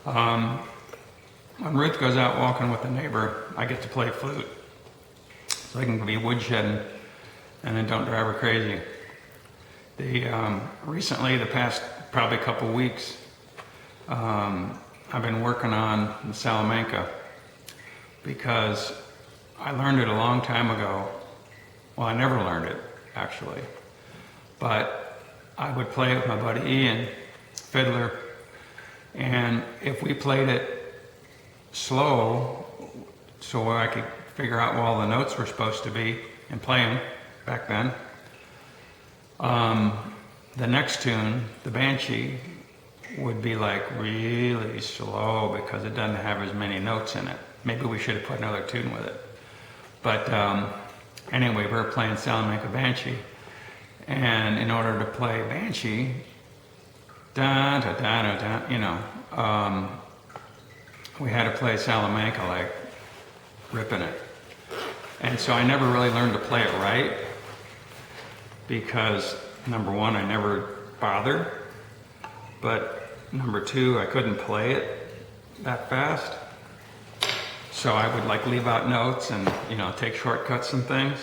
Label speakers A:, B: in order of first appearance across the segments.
A: When Ruth goes out walking with a neighbor, I get to play flute. So I can be woodshedding and then don't drive her crazy. Recently, the past probably couple weeks, I've been working on the Salamanca because I learned it a long time ago. Well, I never learned it, actually. But I would play it with my buddy Ian, fiddler, and if we played it slow, so I could figure out where all the notes were supposed to be and play them back then, the next tune, the Banshee, would be like really slow because it doesn't have as many notes in it. Maybe we should have put another tune with it. But anyway, we were playing Salamanca Banshee, and in order to play Banshee, da da da da da, you know, we had to play Salamanca like ripping it. And so I never really learned to play it right because number one, I never bothered, but number two, I couldn't play it that fast. So I would like leave out notes and, you know, take shortcuts and things.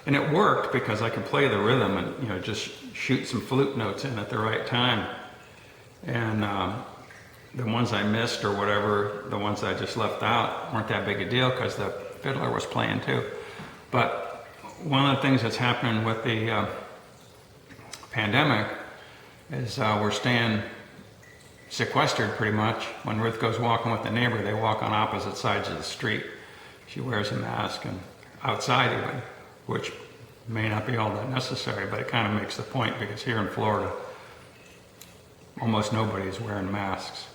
A: And it worked because I could play the rhythm and, you know, just shoot some flute notes in at the right time. And the ones I missed or whatever, the ones I just left out weren't that big a deal because the fiddler was playing too. But one of the things that's happening with the pandemic is we're staying sequestered pretty much. When Ruth goes walking with the neighbor, they walk on opposite sides of the street. She wears a mask, and outside even, which may not be all that necessary, but it kind of makes the point because here in Florida, almost nobody is wearing masks.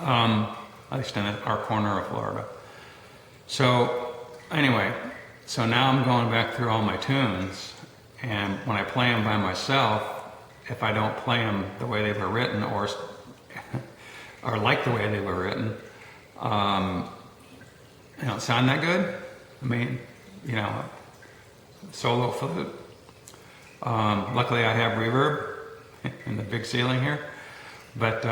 A: At least in our corner of Florida. So anyway, so now I'm going back through all my tunes, and when I play them by myself, if I don't play them the way they were written or like the way they were written, they don't sound that good. I mean, you know, solo flute. Luckily I have reverb in the big ceiling here, but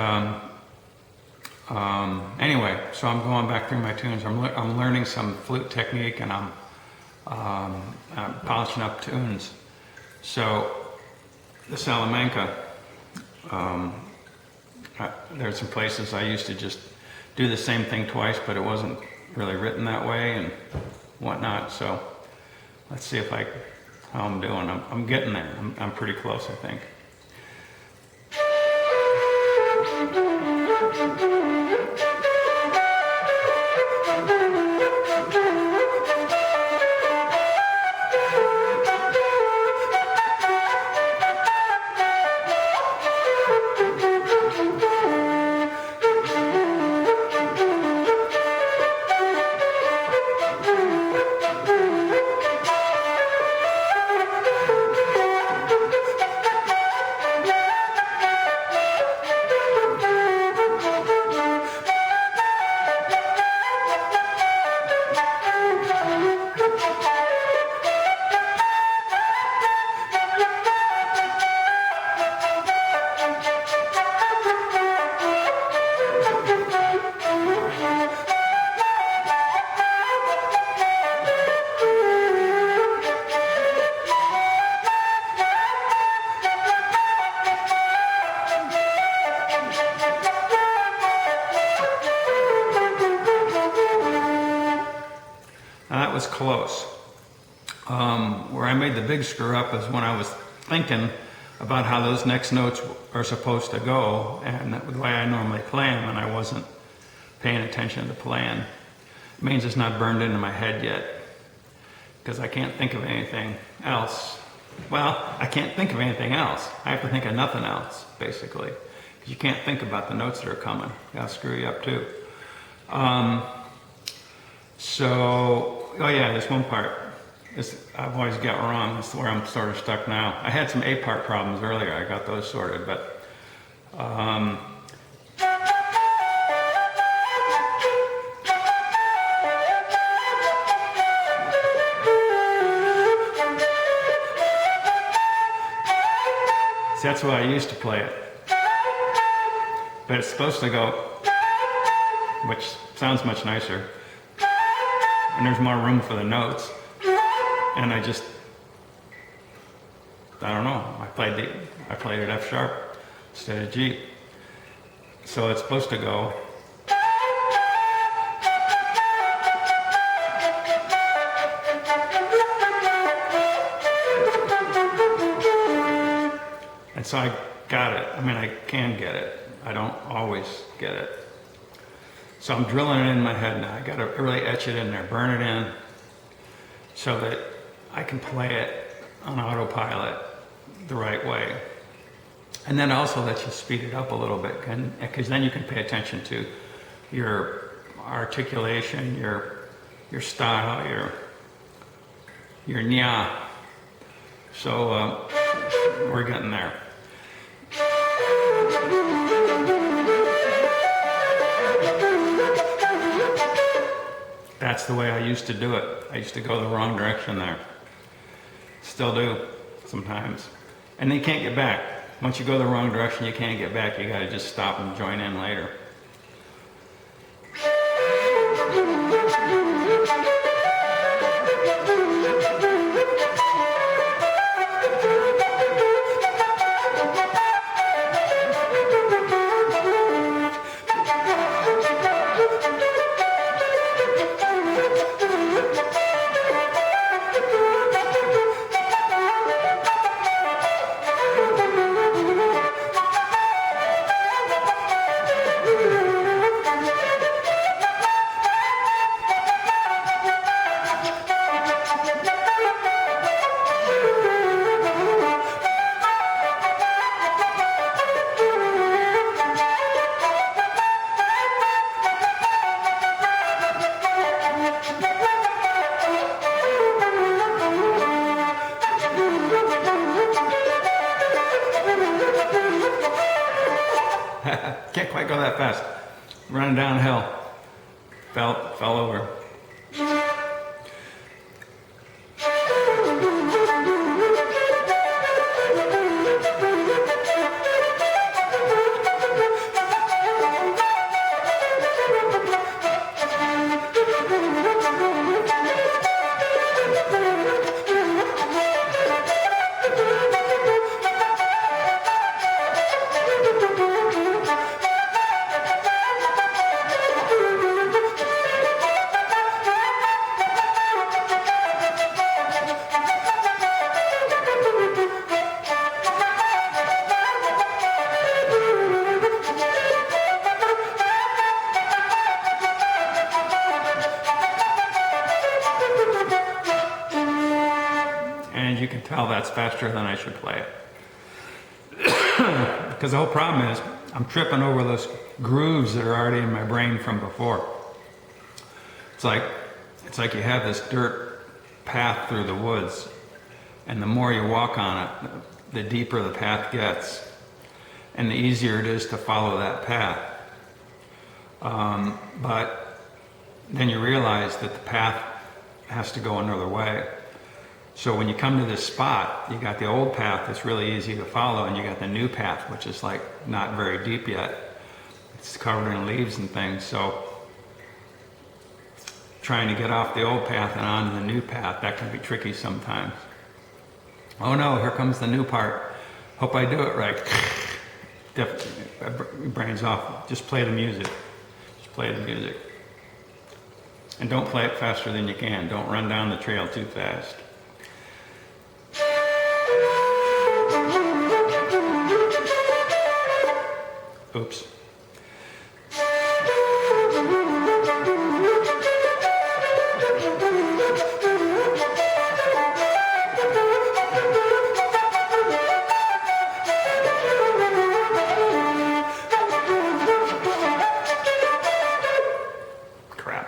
A: anyway, so I'm going back through my tunes. I'm learning some flute technique, and I'm polishing up tunes. So the Salamanca, there's some places I used to just do the same thing twice, but it wasn't really written that way and whatnot. So let's see if how I'm doing. I'm getting there. I'm pretty close, I think. Was close. Where I made the big screw up is when I was thinking about how those next notes are supposed to go and the way I normally play them, and I wasn't paying attention to playing. It means it's not burned into my head yet because I can't think of anything else. Well, I can't think of anything else. I have to think of nothing else, basically, because you can't think about the notes that are coming. That'll screw you up too. Oh yeah, this one part, I've always got wrong. This is where I'm sort of stuck now. I had some A part problems earlier. I got those sorted, but see, that's why I used to play it. but it's supposed to go, which sounds much nicer, and there's more room for the notes, and I don't know, I played it F sharp instead of G. So it's supposed to go, and so I got it. I mean, I can get it. I don't always get it. So I'm drilling it in my head now. I gotta really etch it in there, burn it in, so that I can play it on autopilot the right way. And then also lets you speed it up a little bit, because then you can pay attention to your articulation, your style, your nya. So we're getting there. That's the way I used to do it. I used to go the wrong direction there. Still do, sometimes. And then you can't get back. Once you go the wrong direction, you can't get back. You gotta just stop and join in later. Can't quite go that fast. Running downhill. Fell over. And you can tell that's faster than I should play it. Because the whole problem is I'm tripping over those grooves that are already in my brain from before. It's like you have this dirt path through the woods, and the more you walk on it, the deeper the path gets, and the easier it is to follow that path. But then you realize that the path has to go another way. So when you come to this spot, you got the old path that's really easy to follow, and you got the new path, which is like not very deep yet. It's covered in leaves and things. So trying to get off the old path and onto the new path, that can be tricky sometimes. Oh no, here comes the new part. Hope I do it right. Brain's off. Just play the music. Just play the music. And don't play it faster than you can. Don't run down the trail too fast. Oops. Crap.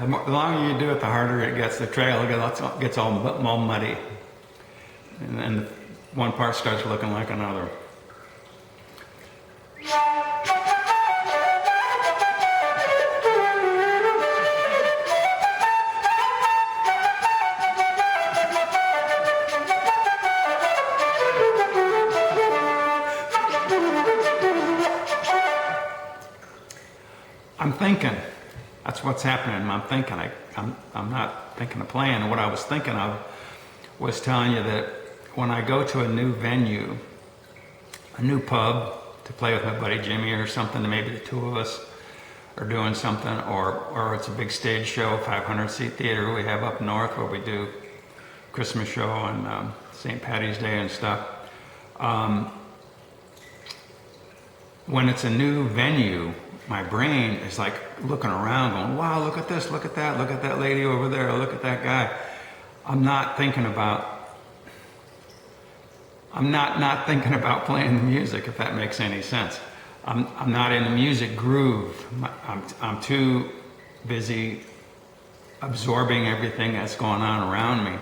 A: The longer you do it, the harder it gets. The trail gets all muddy. And one part starts looking like another. I'm thinking. That's what's happening. I'm thinking. I'm not thinking of playing. And what I was thinking of was telling you that when I go to a new venue, a new pub to play with my buddy Jimmy or something, maybe the two of us are doing something, or it's a big stage show, 500-seat theater we have up north where we do Christmas show on St. Patty's Day and stuff. When it's a new venue, my brain is like looking around going, wow, look at this, look at that lady over there, look at that guy. I'm not thinking about playing the music, if that makes any sense. I'm not in the music groove. I'm too busy absorbing everything that's going on around me.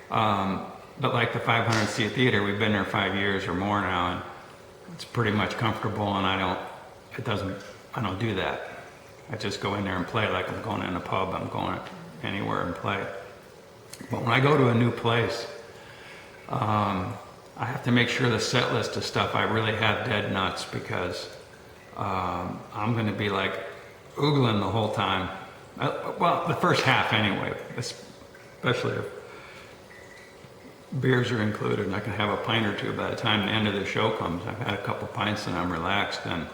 A: But like the 500-seat theater, we've been there 5 years or more now, and it's pretty much comfortable, and I don't do that. I just go in there and play like I'm going in a pub. I'm going anywhere and play. But when I go to a new place, I have to make sure the set list of stuff I really have dead nuts, because I'm going to be like oogling the whole time. Well, the first half anyway, especially if beers are included and I can have a pint or two by the time the end of the show comes. I've had a couple pints and I'm relaxed, and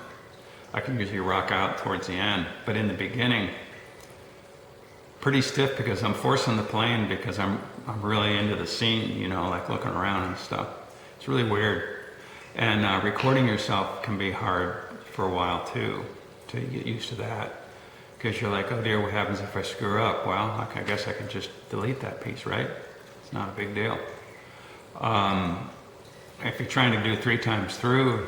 A: I can usually rock out towards the end. But in the beginning, pretty stiff, because I'm forcing the playing, because I'm really into the scene, you know, like looking around and stuff. It's really weird. And recording yourself can be hard for a while too, till you get used to that. Because you're like, oh dear, what happens if I screw up? Well, I guess I can just delete that piece, right? It's not a big deal. If you're trying to do 3 times through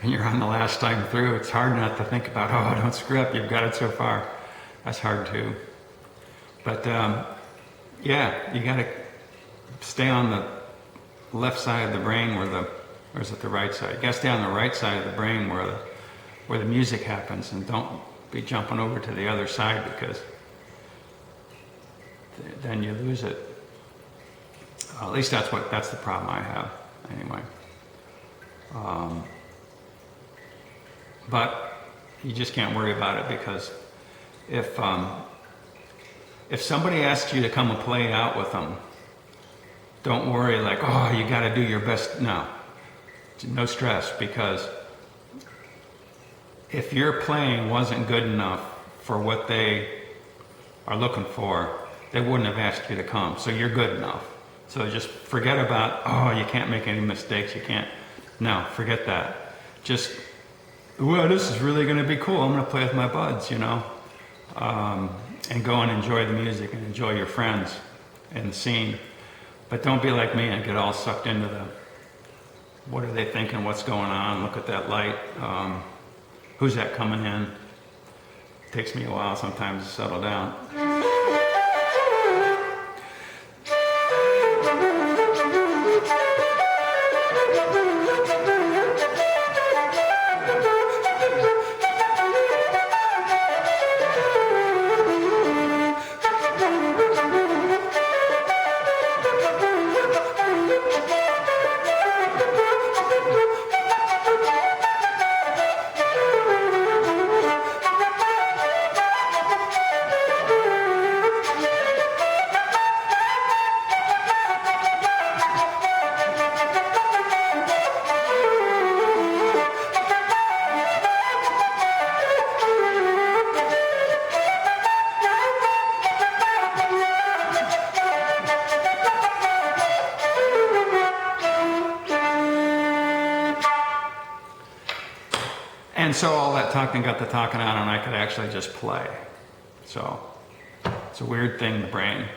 A: and you're on the last time through, it's hard not to think about, oh, don't screw up, you've got it so far. That's hard too. But yeah, you gotta stay on the left side of the brain or is it the right side? You gotta stay on the right side of the brain where the music happens, and don't be jumping over to the other side, because then you lose it. At least that's the problem I have, anyway. But you just can't worry about it, because if somebody asks you to come and play out with them, don't worry like, oh, you got to do your best. No stress, because if your playing wasn't good enough for what they are looking for, they wouldn't have asked you to come. So you're good enough. So just forget about, oh, you can't make any mistakes. You can't. No, forget that. Just, well, this is really going to be cool. I'm going to play with my buds, you know, and go and enjoy the music and enjoy your friends and the scene. But don't be like me and get all sucked into the, what are they thinking? What's going on? Look at that light. Who's that coming in? It takes me a while sometimes to settle down. And so all that talking got the talking out, and I could actually just play. So it's a weird thing, the brain.